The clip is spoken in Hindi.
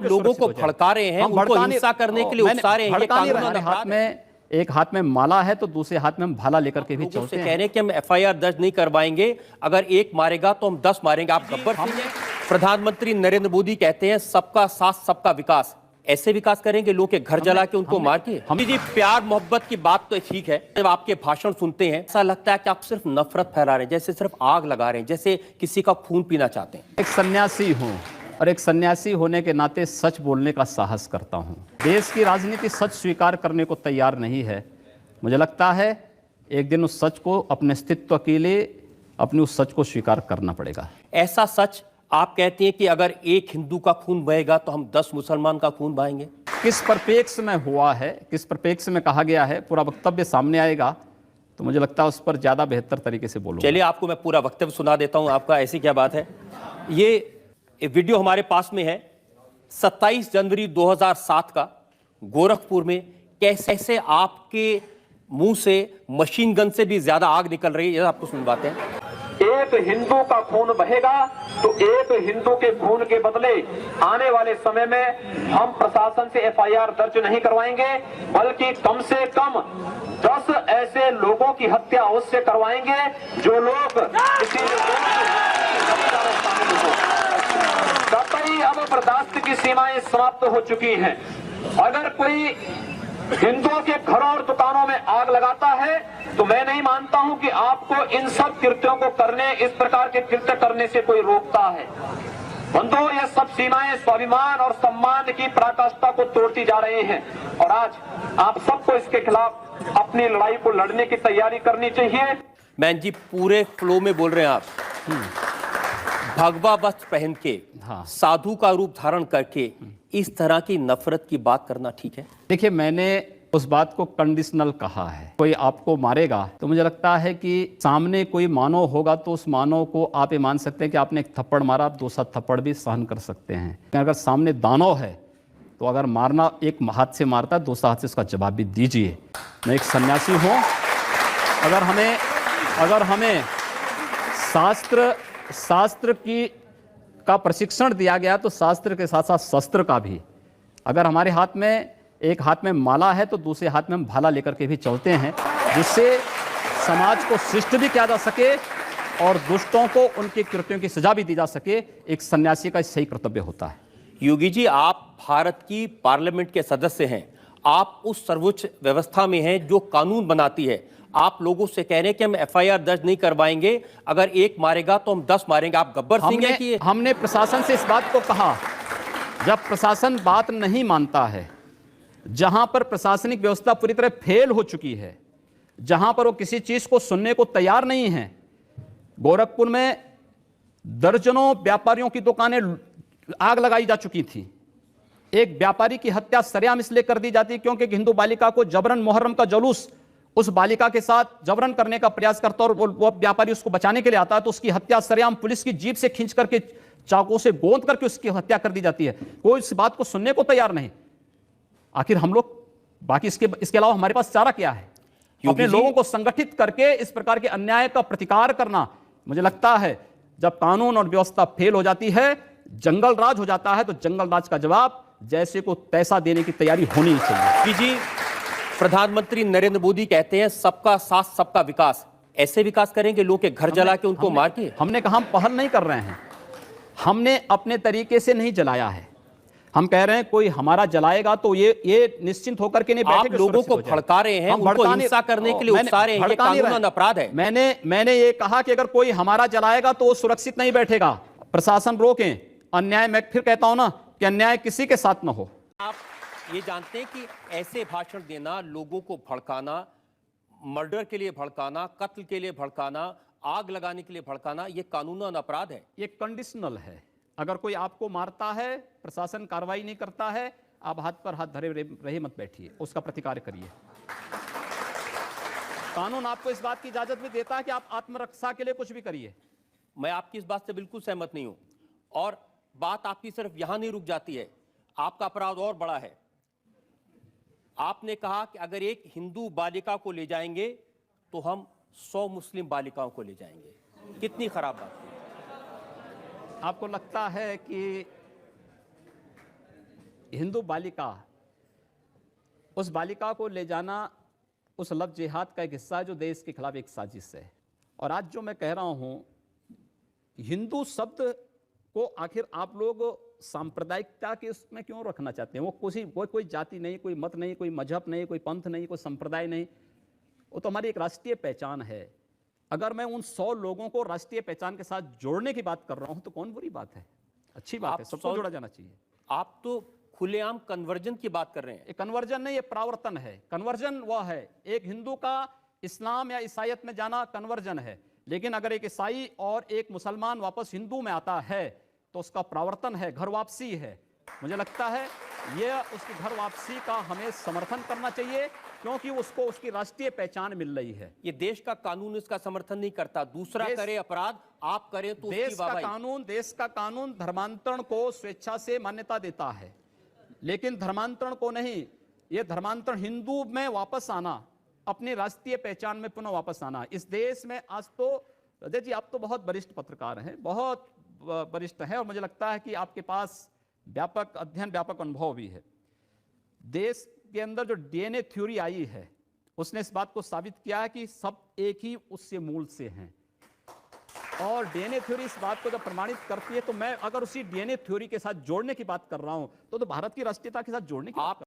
लोगों को भड़का रहे हैं, उनको हिंसा करने के लिए उकसा रहे हैं। ये कानून हाथ में एक हाथ में माला है तो दूसरे हाथ में हम भाला लेकर के भी चलते हैं। कह रहे हैं कि हम एफआईआर दर्ज नहीं करवाएंगे, अगर एक मारेगा तो हम 10 मारेंगे। आप गब्बर सिंह हैं। प्रधानमंत्री नरेंद्र मोदी कहते हैं सबका साथ सबका विकास। ऐसे विकास करेंगे लोग के घर जला के उनको मार के? हम जी प्यार मोहब्बत की बात तो ठीक है, जब आपके भाषण सुनते हैं ऐसा लगता है कि आप सिर्फ नफरत फैला रहे हैं, जैसे सिर्फ आग लगा रहे हैं, जैसे किसी का खून पीना चाहते हैं। एक सन्यासी हूँ और एक सन्यासी होने के नाते सच बोलने का साहस करता हूँ। देश की राजनीति सच स्वीकार करने को तैयार नहीं है। मुझे लगता है एक दिन उस सच को अपने अस्तित्व के लिए अपने उस सच को स्वीकार करना पड़ेगा। ऐसा सच आप कहते हैं कि अगर एक हिंदू का खून बहेगा तो हम 10 मुसलमान का खून बहाएंगे? किस परिप्रेक्ष्य में हुआ है, किस परिप्रेक्ष्य में कहा गया है, पूरा वक्तव्य सामने आएगा तो मुझे लगता है उस पर ज्यादा बेहतर तरीके से बोलूंगा। चलिए आपको मैं पूरा वक्तव्य सुना देता हूं आपका, ऐसी क्या बात है। ये वीडियो हमारे पास में है 27 जनवरी 2007 का, गोरखपुर में कैसे आपके मुंह से मशीन गन से भी ज्यादा आग निकल रही है, ये आपको सुनवाते हैं। एक हिंदू का खून बहेगा तो एक हिंदू के खून के बदले आने वाले समय में हम प्रशासन से एफआईआर दर्ज नहीं करवाएंगे, बल्कि कम से कम 10 ऐसे लोगों की हत्या उससे करवाएंगे जो लोग किसी कतई अब बर्दाश्त की सीमाएं समाप्त हो चुकी हैं। अगर कोई हिंदुओं के घरों और दुकानों में आग लगाता है तो मैं नहीं मानता हूं कि आपको इन सब कृत्यों को करने, इस प्रकार के कृत्य करने से कोई रोकता है। बंधुओं, ये सब सीमाएं स्वाभिमान और सम्मान की पराकाष्ठा को तोड़ती जा रही हैं और आज आप सबको इसके खिलाफ अपनी लड़ाई को लड़ने की तैयारी करनी चाहिए। मैन जी पूरे फ्लो में बोल रहे हैं आप। भगवा वस्त्र पहन के, साधु का रूप धारण करके इस तरह की नफरत की बात करना ठीक है? देखिए, मैंने उस बात को कंडीशनल कहा है। कोई आपको मारेगा तो मुझे लगता है कि सामने कोई मानव होगा तो उस मानव को आप ये मान सकते हैं कि आपने एक थप्पड़ मारा, आप दूसरा थप्पड़ भी सहन कर सकते हैं। लेकिन अगर सामने दानव है तो अगर मारना एक हाथ से मारता है, दूसरा हाथ से उसका जवाब भी दीजिए। मैं एक सन्यासी हूँ। अगर हमें शास्त्र का प्रशिक्षण दिया गया तो शास्त्र के साथ साथ शस्त्र का भी। अगर हमारे हाथ में एक हाथ में माला है तो दूसरे हाथ में हम भाला लेकर के भी चलते हैं, जिससे समाज को शिष्ट भी किया जा सके और दुष्टों को उनके कृत्यों की सजा भी दी जा सके। एक सन्यासी का सही कर्तव्य होता है। योगी जी, आप भारत की पार्लियामेंट के सदस्य हैं, आप उस सर्वोच्च व्यवस्था में हैं जो कानून बनाती है। आप लोगों से कह रहे हैं कि हम एफआईआर दर्ज नहीं करवाएंगे, अगर एक मारेगा तो हम 10 मारेंगे। आप गब्बर सिंह हैं कि हमने प्रशासन से इस बात को कहा। जब प्रशासन बात नहीं मानता है, जहां पर प्रशासनिक व्यवस्था पूरी तरह फेल हो चुकी है, जहां पर वो किसी चीज को सुनने को तैयार नहीं है। गोरखपुर में दर्जनों व्यापारियों की दुकानें आग लगाई जा चुकी थी। एक व्यापारी की हत्या सरेआम इसलिए कर दी जाती क्योंकि एक हिंदू बालिका को जबरन मुहर्रम का जुलूस उस बालिका के साथ जबरन करने का प्रयास करता और वो व्यापारी उसको बचाने के लिए आता है तो उसकी हत्या सरेआम पुलिस की जीप से खींच करके चाकू से गोंद करके उसकी हत्या कर दी जाती है। कोई इस बात को सुनने को तैयार नहीं। आखिर हम लोग बाकी इसके अलावा हमारे पास चारा क्या है? अपने लोगों को संगठित करके इस प्रकार के अन्याय का प्रतिकार करना। मुझे लगता है जब कानून और व्यवस्था फेल हो जाती है, जंगल राज हो जाता है, तो जंगल राज का जवाब जैसे को तैसा देने की तैयारी होनी चाहिए। जी, प्रधानमंत्री नरेंद्र मोदी कहते हैं सबका साथ सबका विकास। ऐसे विकास करेंगे लोग के घर जला के उनको मार के? हमने कहा हम पहल नहीं कर रहे हैं, हमने अपने तरीके से नहीं जलाया है। हम कह रहे हैं कोई हमारा जलाएगा तो ये निश्चिंत होकर के नहीं बैठे। आप लोगों को भड़का रहे हैं, उनको हिंसा करने के लिए उकसा रहे हैं, ये कानूनन अपराध है। मैंने ये कहा कि अगर कोई हमारा जलाएगा तो वो सुरक्षित नहीं बैठेगा। प्रशासन रोकें अन्याय। मैं फिर कहता हूं ना कि अन्याय किसी के साथ ना हो। आप ये जानते हैं कि ऐसे भाषण देना, लोगों को भड़काना, मर्डर के लिए भड़काना, कत्ल के लिए भड़काना, आग लगाने के लिए भड़काना, ये कानूनन अपराध है। ये कंडीशनल है। अगर कोई आपको मारता है, प्रशासन कार्रवाई नहीं करता है, आप हाथ पर हाथ धरे रहे मत बैठिए, उसका प्रतिकार करिए। कानून आपको इस बात की इजाजत भी देता है कि आप आत्मरक्षा के लिए कुछ भी करिए। मैं आपकी इस बात से बिल्कुल सहमत नहीं हूं और बात आपकी सिर्फ यहां नहीं रुक जाती है, आपका अपराध और बड़ा है। आपने कहा कि अगर एक हिंदू बालिका को ले जाएंगे तो हम 100 मुस्लिम बालिकाओं को ले जाएंगे। कितनी खराब बात है। आपको लगता है कि हिंदू बालिका, उस बालिका को ले जाना उस लव जिहाद का एक हिस्सा है जो देश के खिलाफ एक साजिश है। और आज जो मैं कह रहा हूं, हिंदू शब्द को आखिर आप लोग सांप्रदायिकता के उसमें क्यों रखना चाहते हैं? वो कोई जाति नहीं, कोई मत नहीं, कोई मजहब नहीं, कोई पंथ नहीं, कोई संप्रदाय नहीं, वो तो हमारी एक राष्ट्रीय पहचान है। अगर मैं उन 100 लोगों को राष्ट्रीय पहचान के साथ जोड़ने की बात कर रहा हूं तो कौन बुरी बात है? अच्छी बात है, सबको जोड़ा जाना चाहिए। आप तो खुलेआम कन्वर्जन की बात कर रहे हैं। ये कन्वर्जन नहीं, ये प्रावर्तन है। कन्वर्जन वह है, एक हिंदू का इस्लाम या ईसाइयत में जाना कन्वर्जन है, लेकिन अगर एक ईसाई और एक मुसलमान वापस हिंदू में आता है तो उसका प्रावर्तन है, घर वापसी है। मुझे लगता है यह उसकी घर वापसी का हमें समर्थन करना चाहिए, क्योंकि उसको उसकी राष्ट्रीय पहचान मिल रही है। ये देश का कानून इसका समर्थन नहीं करता। दूसरा करे अपराध, आप करें तो देश का कानून धर्मांतरण को स्वेच्छा से मान्यता देता है, लेकिन धर्मांतरण को नहीं। यह धर्मांतरण हिंदू में वापस आना, अपनी राष्ट्रीय पहचान में पुनः वापस आना। इस देश में आज तो अजय जी, आप तो बहुत वरिष्ठ पत्रकार हैं, बहुत वरिष्ठ हैं, और मुझे लगता है कि आपके पास व्यापक अध्ययन, व्यापक अनुभव भी है। देश के अंदर जो डीएनए थ्योरी आई है, उसने इस बात को साबित किया है कि सब एक ही उससे मूल से हैं। और डीएनए थ्योरी इस बात को जब प्रमाणित करती है, तो मैं अगर उसी डीएनए थ्योरी के साथ जोड़ने की बात कर रहा हूं तो भारत की राष्ट्रीयता के साथ जोड़ने की बात